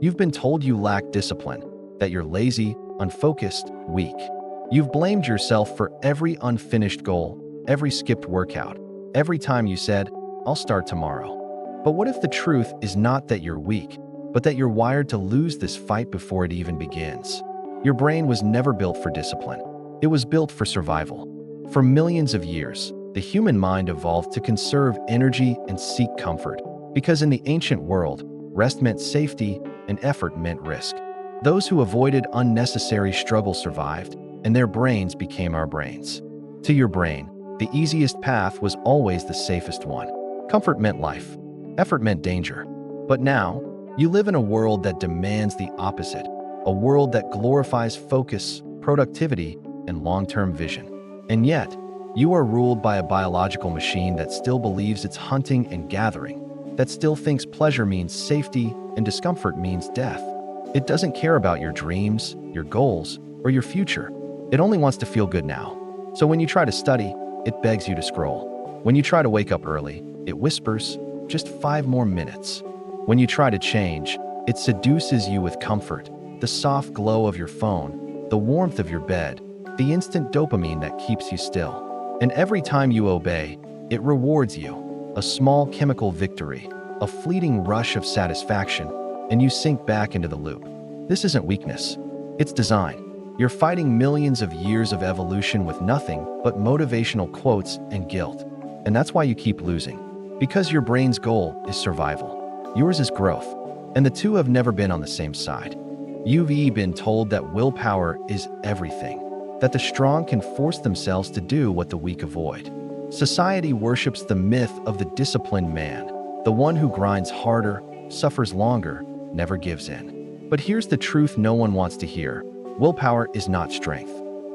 You've been told you lack discipline, that you're lazy, unfocused, weak. You've blamed yourself for every unfinished goal, every skipped workout, every time you said, "I'll start tomorrow." But what if the truth is not that you're weak, but that you're wired to lose this fight before it even begins? Your brain was never built for discipline. It was built for survival. For millions of years, the human mind evolved to conserve energy and seek comfort, because in the ancient world, rest meant safety and effort meant risk. Those who avoided unnecessary struggle survived, and their brains became our brains. To your brain, the easiest path was always the safest one. Comfort meant life. Effort meant danger. But now, you live in a world that demands the opposite, a world that glorifies focus, productivity, and long-term vision. And yet, you are ruled by a biological machine that still believes it's hunting and gathering, that still thinks pleasure means safety and discomfort means death. It doesn't care about your dreams, your goals, or your future. It only wants to feel good now. So when you try to study, it begs you to scroll. When you try to wake up early, it whispers, "Just 5 more minutes." When you try to change, it seduces you with comfort, the soft glow of your phone, the warmth of your bed, the instant dopamine that keeps you still. And every time you obey, it rewards you, a small chemical victory, a fleeting rush of satisfaction, and you sink back into the loop. This isn't weakness, it's design. You're fighting millions of years of evolution with nothing but motivational quotes and guilt. And that's why you keep losing. Because your brain's goal is survival. Yours is growth. And the two have never been on the same side. You've been told that willpower is everything, that the strong can force themselves to do what the weak avoid. Society worships the myth of the disciplined man, the one who grinds harder, suffers longer, never gives in. But here's the truth no one wants to hear. Willpower is not strength.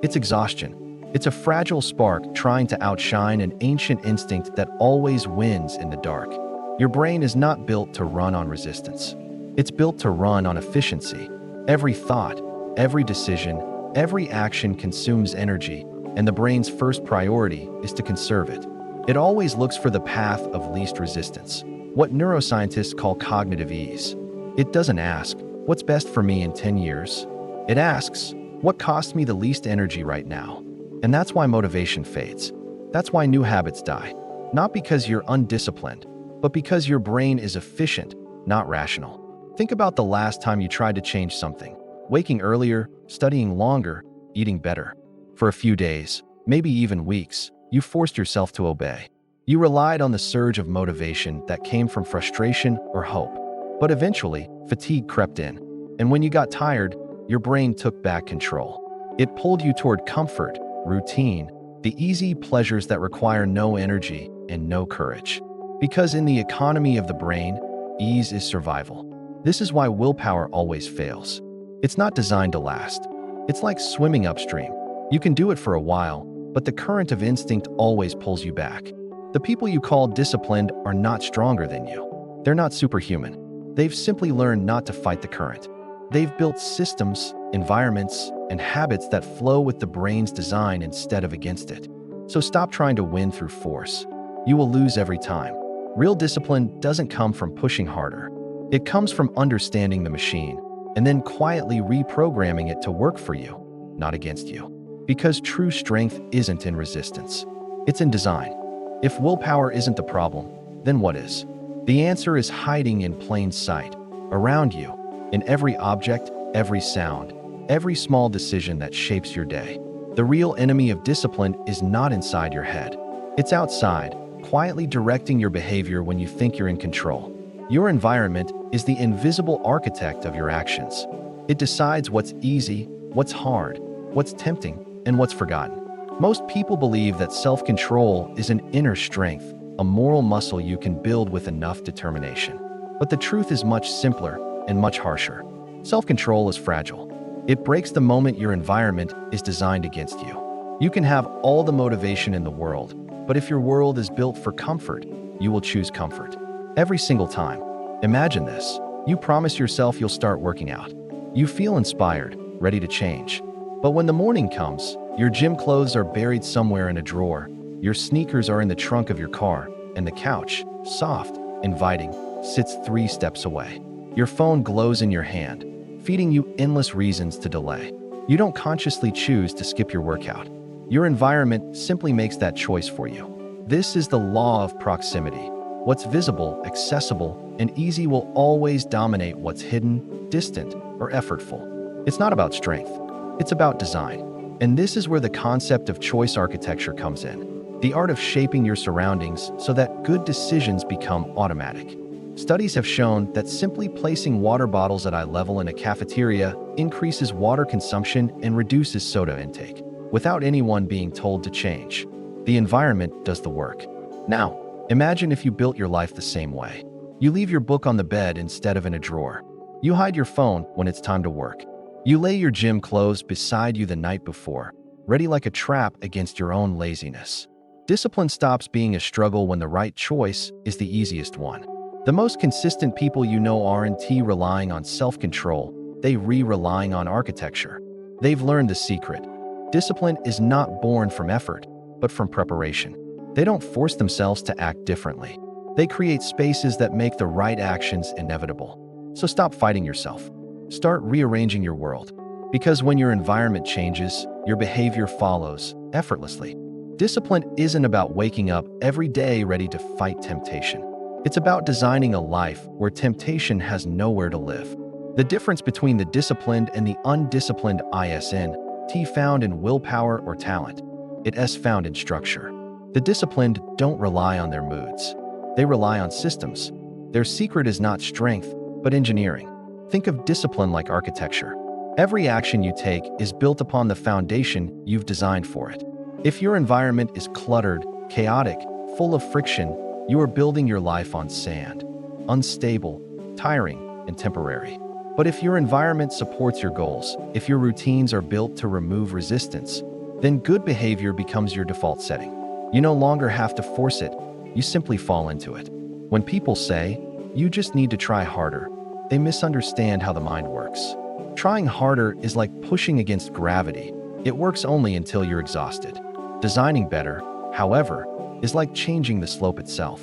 It's exhaustion. It's a fragile spark trying to outshine an ancient instinct that always wins in the dark. Your brain is not built to run on resistance. It's built to run on efficiency. Every thought, every decision, every action consumes energy, and the brain's first priority is to conserve it. It always looks for the path of least resistance, what neuroscientists call cognitive ease. It doesn't ask, "What's best for me in 10 years?" It asks, "What costs me the least energy right now?" And that's why motivation fades. That's why new habits die. Not because you're undisciplined, but because your brain is efficient, not rational. Think about the last time you tried to change something. Waking earlier, studying longer, eating better. For a few days, maybe even weeks, you forced yourself to obey. You relied on the surge of motivation that came from frustration or hope. But eventually, fatigue crept in. And when you got tired, your brain took back control. It pulled you toward comfort, routine, the easy pleasures that require no energy and no courage. Because in the economy of the brain, ease is survival. This is why willpower always fails. It's not designed to last. It's like swimming upstream. You can do it for a while, but the current of instinct always pulls you back. The people you call disciplined are not stronger than you. They're not superhuman. They've simply learned not to fight the current. They've built systems, environments, and habits that flow with the brain's design instead of against it. So stop trying to win through force. You will lose every time. Real discipline doesn't come from pushing harder. It comes from understanding the machine and then quietly reprogramming it to work for you, not against you. Because true strength isn't in resistance. It's in design. If willpower isn't the problem, then what is? The answer is hiding in plain sight, around you, in every object, every sound, every small decision that shapes your day. The real enemy of discipline is not inside your head. It's outside, quietly directing your behavior when you think you're in control. Your environment is the invisible architect of your actions. It decides what's easy, what's hard, what's tempting, and what's forgotten. Most people believe that self-control is an inner strength, a moral muscle you can build with enough determination. But the truth is much simpler and much harsher. Self-control is fragile. It breaks the moment your environment is designed against you. You can have all the motivation in the world, but if your world is built for comfort, you will choose comfort. Every single time. Imagine this. You promise yourself you'll start working out. You feel inspired, ready to change. But when the morning comes, your gym clothes are buried somewhere in a drawer, your sneakers are in the trunk of your car, and the couch, soft, inviting, sits 3 steps away. Your phone glows in your hand, feeding you endless reasons to delay. You don't consciously choose to skip your workout. Your environment simply makes that choice for you. This is the law of proximity. What's visible, accessible, and easy will always dominate what's hidden, distant, or effortful. It's not about strength. It's about design. And this is where the concept of choice architecture comes in. The art of shaping your surroundings so that good decisions become automatic. Studies have shown that simply placing water bottles at eye level in a cafeteria increases water consumption and reduces soda intake, without anyone being told to change. The environment does the work. Now, imagine if you built your life the same way. You leave your book on the bed instead of in a drawer. You hide your phone when it's time to work. You lay your gym clothes beside you the night before, ready like a trap against your own laziness. Discipline stops being a struggle when the right choice is the easiest one. The most consistent people you know aren't relying on self-control, they relying on architecture. They've learned the secret. Discipline is not born from effort, but from preparation. They don't force themselves to act differently. They create spaces that make the right actions inevitable. So stop fighting yourself. Start rearranging your world. Because when your environment changes, your behavior follows effortlessly. Discipline isn't about waking up every day ready to fight temptation. It's about designing a life where temptation has nowhere to live. The difference between the disciplined and the undisciplined isn't found in willpower or talent. It's found in structure. The disciplined don't rely on their moods. They rely on systems. Their secret is not strength, but engineering. Think of discipline like architecture. Every action you take is built upon the foundation you've designed for it. If your environment is cluttered, chaotic, full of friction, you are building your life on sand, unstable, tiring, and temporary. But if your environment supports your goals, if your routines are built to remove resistance, then good behavior becomes your default setting. You no longer have to force it, you simply fall into it. When people say, you just need to try harder, they misunderstand how the mind works. Trying harder is like pushing against gravity. It works only until you're exhausted. Designing better, however, is like changing the slope itself.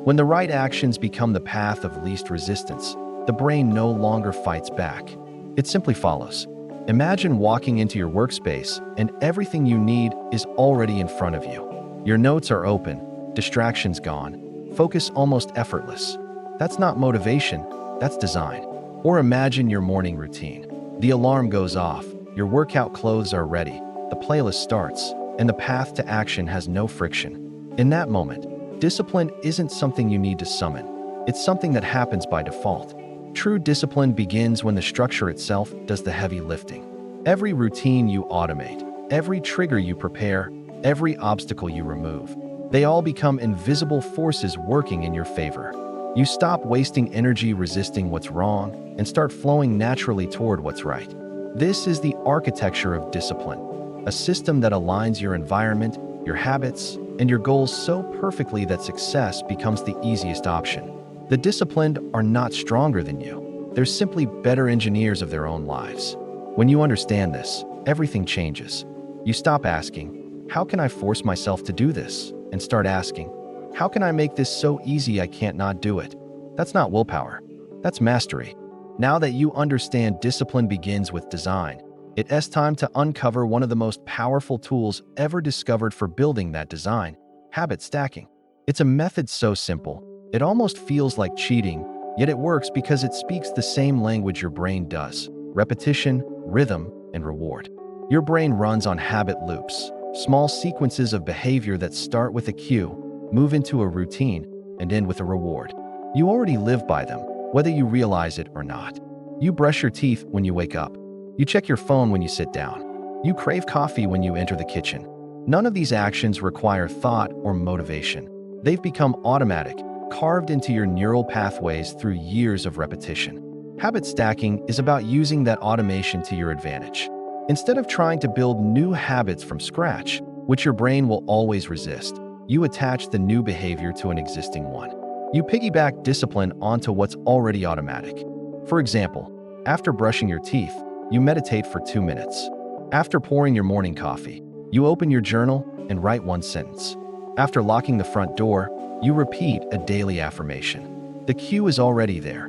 When the right actions become the path of least resistance, the brain no longer fights back. It simply follows. Imagine walking into your workspace and everything you need is already in front of you. Your notes are open, distractions gone, focus almost effortless. That's not motivation, that's design. Or imagine your morning routine. The alarm goes off, your workout clothes are ready, the playlist starts, and the path to action has no friction. In that moment, discipline isn't something you need to summon. It's something that happens by default. True discipline begins when the structure itself does the heavy lifting. Every routine you automate, every trigger you prepare, every obstacle you remove, they all become invisible forces working in your favor. You stop wasting energy resisting what's wrong and start flowing naturally toward what's right. This is the architecture of discipline, a system that aligns your environment, your habits, and your goals so perfectly that success becomes the easiest option. The disciplined are not stronger than you. They're simply better engineers of their own lives. When you understand this, everything changes. You stop asking, how can I force myself to do this? And start asking, how can I make this so easy I can't not do it? That's not willpower. That's mastery. Now that you understand discipline begins with design, it's time to uncover one of the most powerful tools ever discovered for building that design: habit stacking. It's a method so simple, it almost feels like cheating, yet it works because it speaks the same language your brain does: repetition, rhythm, and reward. Your brain runs on habit loops, small sequences of behavior that start with a cue, move into a routine, and end with a reward. You already live by them, whether you realize it or not. You brush your teeth when you wake up. You check your phone when you sit down. You crave coffee when you enter the kitchen. None of these actions require thought or motivation. They've become automatic, carved into your neural pathways through years of repetition. Habit stacking is about using that automation to your advantage. Instead of trying to build new habits from scratch, which your brain will always resist, you attach the new behavior to an existing one. You piggyback discipline onto what's already automatic. For example, after brushing your teeth, you meditate for 2 minutes. After pouring your morning coffee, you open your journal and write one sentence. After locking the front door, you repeat a daily affirmation. The cue is already there.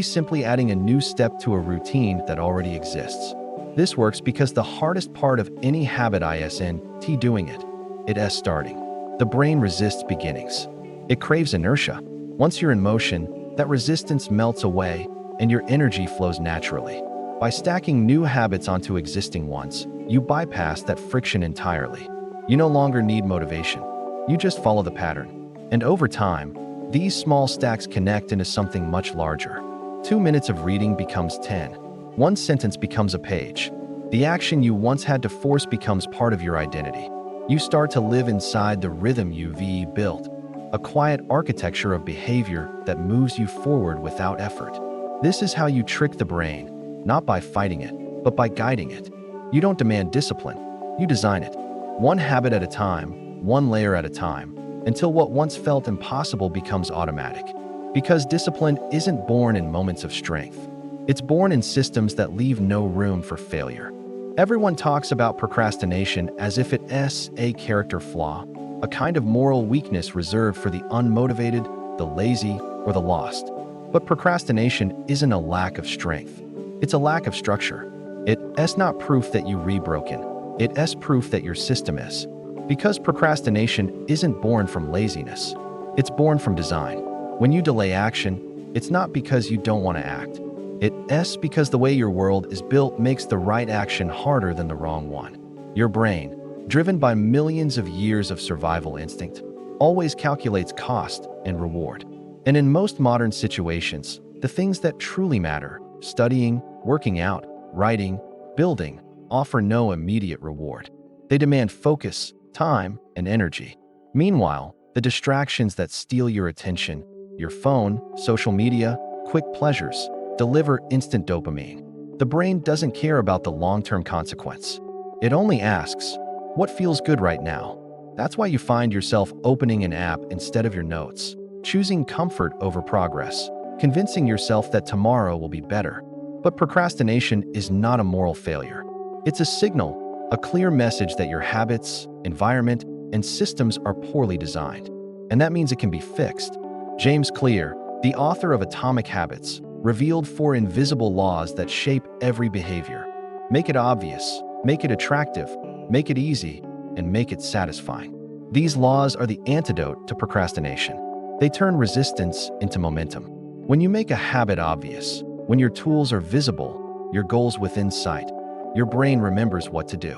simply adding a new step to a routine that already exists. This works because the hardest part of any habit isn't doing it. It's starting. The brain resists beginnings. It craves inertia. Once you're in motion, that resistance melts away and your energy flows naturally. By stacking new habits onto existing ones, you bypass that friction entirely. You no longer need motivation. You just follow the pattern. And over time, these small stacks connect into something much larger. 2 minutes of reading becomes 10. One sentence becomes a page. The action you once had to force becomes part of your identity. You start to live inside the rhythm you've built, a quiet architecture of behavior that moves you forward without effort. This is how you trick the brain, not by fighting it, but by guiding it. You don't demand discipline, you design it. One habit at a time, one layer at a time, until what once felt impossible becomes automatic. Because discipline isn't born in moments of strength. It's born in systems that leave no room for failure. Everyone talks about procrastination as if it's a character flaw, a kind of moral weakness reserved for the unmotivated, the lazy, or the lost. But procrastination isn't a lack of strength. It's a lack of structure. It's not proof that you're broken. It's proof that your system is. Because procrastination isn't born from laziness. It's born from design. When you delay action, it's not because you don't want to act. It's because the way your world is built makes the right action harder than the wrong one. Your brain, driven by millions of years of survival instinct, always calculates cost and reward. And in most modern situations, the things that truly matter, studying, working out, writing, building, offer no immediate reward. They demand focus, time, and energy. Meanwhile, the distractions that steal your attention, your phone, social media, quick pleasures, deliver instant dopamine. The brain doesn't care about the long-term consequence. It only asks, what feels good right now? That's why you find yourself opening an app instead of your notes, choosing comfort over progress, convincing yourself that tomorrow will be better. But procrastination is not a moral failure. It's a signal, a clear message that your habits, environment, and systems are poorly designed. And that means it can be fixed. James Clear, the author of Atomic Habits, revealed 4 invisible laws that shape every behavior. Make it obvious, make it attractive, make it easy, and make it satisfying. These laws are the antidote to procrastination. They turn resistance into momentum. When you make a habit obvious, when your tools are visible, your goals within sight, your brain remembers what to do.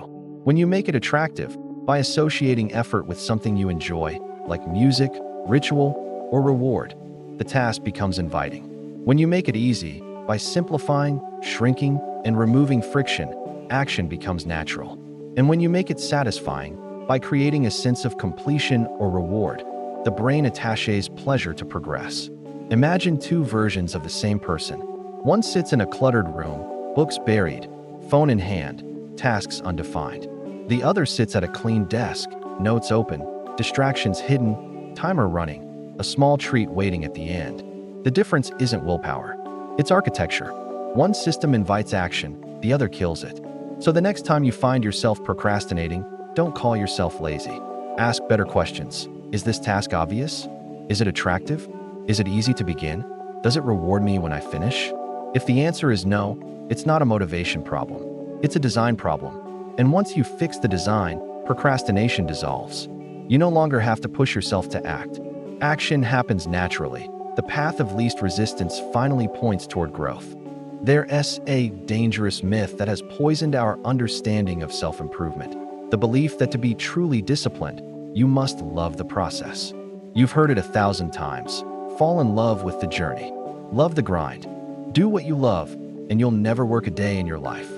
When you make it attractive, by associating effort with something you enjoy, like music, ritual, or reward, the task becomes inviting. When you make it easy, by simplifying, shrinking, and removing friction, action becomes natural. And when you make it satisfying, by creating a sense of completion or reward, the brain attaches pleasure to progress. Imagine 2 versions of the same person. One sits in a cluttered room, books buried, phone in hand, tasks undefined. The other sits at a clean desk, notes open, distractions hidden, timer running, a small treat waiting at the end. The difference isn't willpower. It's architecture. One system invites action, the other kills it. So the next time you find yourself procrastinating, don't call yourself lazy. Ask better questions. Is this task obvious? Is it attractive? Is it easy to begin? Does it reward me when I finish? If the answer is no, it's not a motivation problem. It's a design problem. And once you fix the design, procrastination dissolves. You no longer have to push yourself to act. Action happens naturally. The path of least resistance finally points toward growth. There's a dangerous myth that has poisoned our understanding of self-improvement. The belief that to be truly disciplined, you must love the process. You've heard it 1,000 times. Fall in love with the journey. Love the grind. Do what you love, and you'll never work a day in your life.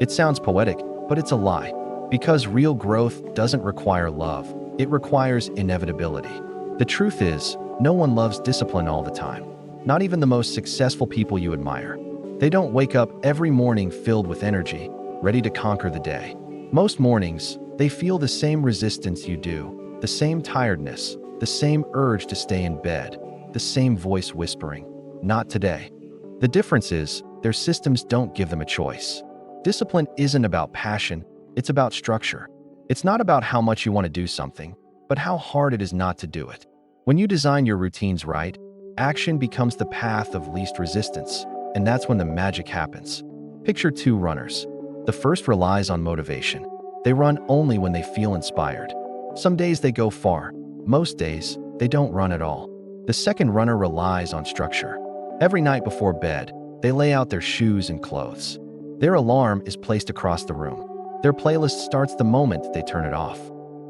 It sounds poetic, but it's a lie. Because real growth doesn't require love. It requires inevitability. The truth is, no one loves discipline all the time. Not even the most successful people you admire. They don't wake up every morning filled with energy, ready to conquer the day. Most mornings, they feel the same resistance you do, the same tiredness, the same urge to stay in bed, the same voice whispering, "Not today." The difference is, their systems don't give them a choice. Discipline isn't about passion, it's about structure. It's not about how much you want to do something, but how hard it is not to do it. When you design your routines right, Action becomes the path of least resistance, and that's when the magic happens. Picture two runners. The first relies on motivation. They run only when they feel inspired. Some days they go far. Most days, they don't run at all. The second runner relies on structure. Every night before bed, they lay out their shoes and clothes. Their alarm is placed across the room. Their playlist starts the moment they turn it off.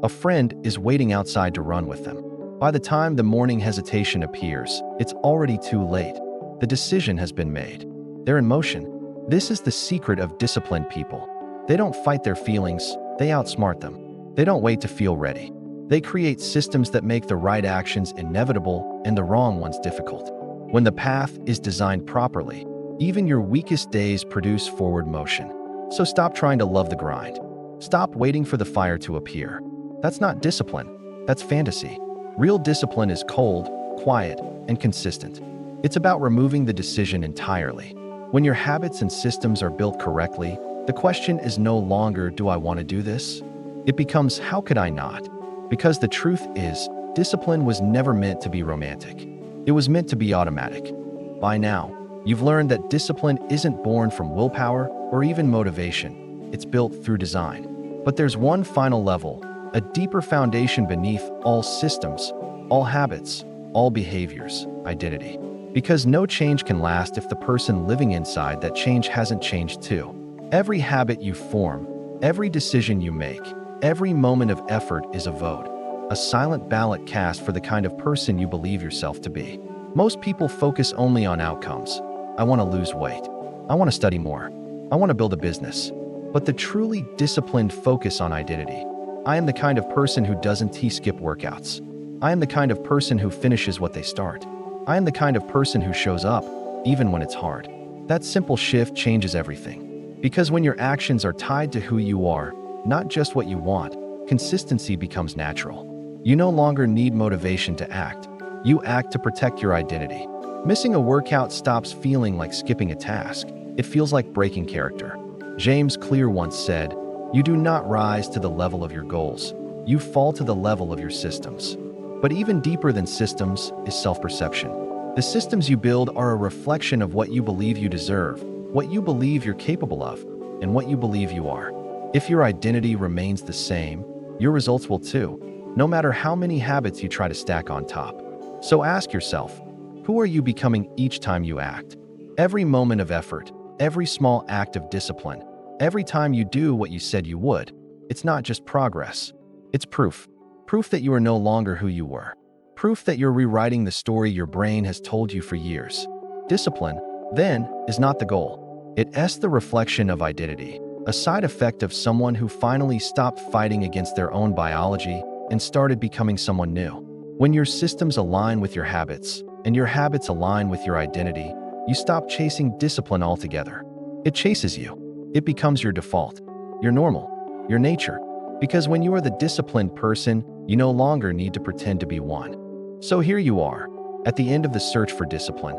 A friend is waiting outside to run with them. By the time the morning hesitation appears, it's already too late. The decision has been made. They're in motion. This is the secret of disciplined people. They don't fight their feelings, they outsmart them. They don't wait to feel ready. They create systems that make the right actions inevitable and the wrong ones difficult. When the path is designed properly, even your weakest days produce forward motion. So stop trying to love the grind. Stop waiting for the fire to appear. That's not discipline, that's fantasy. Real discipline is cold, quiet, and consistent. It's about removing the decision entirely. When your habits and systems are built correctly, the question is no longer, do I want to do this? It becomes, how could I not? Because the truth is, discipline was never meant to be romantic. It was meant to be automatic. By now, you've learned that discipline isn't born from willpower or even motivation. It's built through design. But there's one final level, a deeper foundation beneath all systems, all habits, all behaviors, identity. Because no change can last if the person living inside that change hasn't changed too. Every habit you form, every decision you make, every moment of effort is a vote, a silent ballot cast for the kind of person you believe yourself to be. Most people focus only on outcomes. I want to lose weight. I want to study more. I want to build a business. But the truly disciplined focus on identity. I am the kind of person who doesn't skip workouts. I am the kind of person who finishes what they start. I am the kind of person who shows up, even when it's hard. That simple shift changes everything. Because when your actions are tied to who you are, not just what you want, consistency becomes natural. You no longer need motivation to act. You act to protect your identity. Missing a workout stops feeling like skipping a task. It feels like breaking character. James Clear once said, "You do not rise to the level of your goals. You fall to the level of your systems." But even deeper than systems is self-perception. The systems you build are a reflection of what you believe you deserve, what you believe you're capable of, and what you believe you are. If your identity remains the same, your results will too, no matter how many habits you try to stack on top. So ask yourself, who are you becoming each time you act? Every moment of effort, every small act of discipline, every time you do what you said you would, it's not just progress, it's proof. Proof that you are no longer who you were. Proof that you're rewriting the story your brain has told you for years. Discipline, then, is not the goal. It's the reflection of identity, a side effect of someone who finally stopped fighting against their own biology and started becoming someone new. When your systems align with your habits, and your habits align with your identity, you stop chasing discipline altogether. It chases you. It becomes your default, your normal, your nature. Because when you are the disciplined person, you no longer need to pretend to be one. So here you are, at the end of the search for discipline,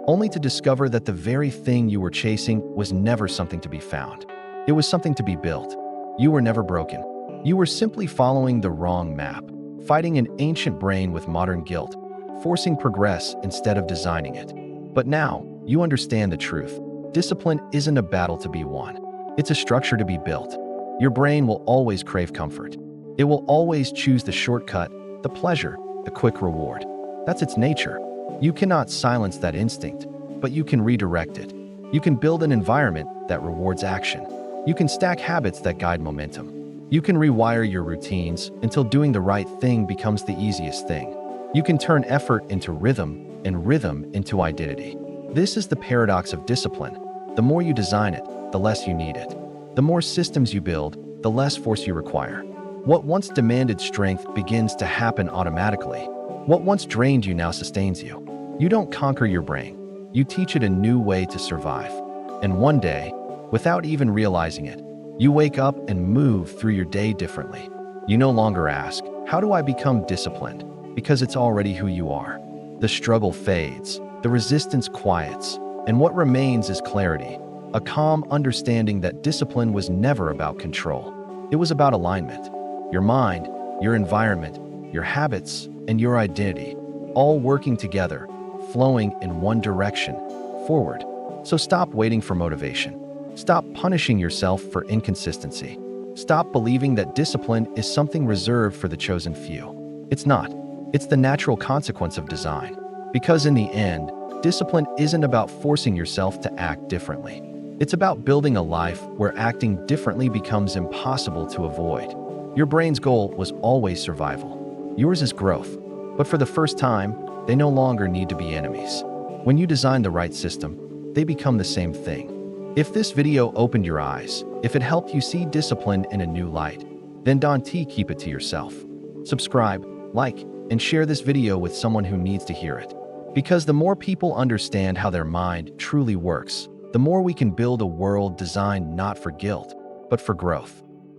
only to discover that the very thing you were chasing was never something to be found. It was something to be built. You were never broken. You were simply following the wrong map, fighting an ancient brain with modern guilt, forcing progress instead of designing it. But now, you understand the truth. Discipline isn't a battle to be won. It's a structure to be built. Your brain will always crave comfort. It will always choose the shortcut, the pleasure, the quick reward. That's its nature. You cannot silence that instinct, but you can redirect it. You can build an environment that rewards action. You can stack habits that guide momentum. You can rewire your routines until doing the right thing becomes the easiest thing. You can turn effort into rhythm and rhythm into identity. This is the paradox of discipline. The more you design it, the less you need it. The more systems you build, the less force you require. What once demanded strength begins to happen automatically. What once drained you now sustains you. You don't conquer your brain. You teach it a new way to survive. And one day, without even realizing it, you wake up and move through your day differently. You no longer ask, how do I become disciplined? Because it's already who you are. The struggle fades, the resistance quiets, and what remains is clarity. A calm understanding that discipline was never about control. It was about alignment. Your mind, your environment, your habits, and your identity, all working together, flowing in one direction, forward. So stop waiting for motivation. Stop punishing yourself for inconsistency. Stop believing that discipline is something reserved for the chosen few. It's not. It's the natural consequence of design. Because in the end, discipline isn't about forcing yourself to act differently. It's about building a life where acting differently becomes impossible to avoid. Your brain's goal was always survival. Yours is growth. But for the first time, they no longer need to be enemies. When you design the right system, they become the same thing. If this video opened your eyes, if it helped you see discipline in a new light, then don't keep it to yourself. Subscribe, like, and share this video with someone who needs to hear it. Because the more people understand how their mind truly works, the more we can build a world designed not for guilt, but for growth.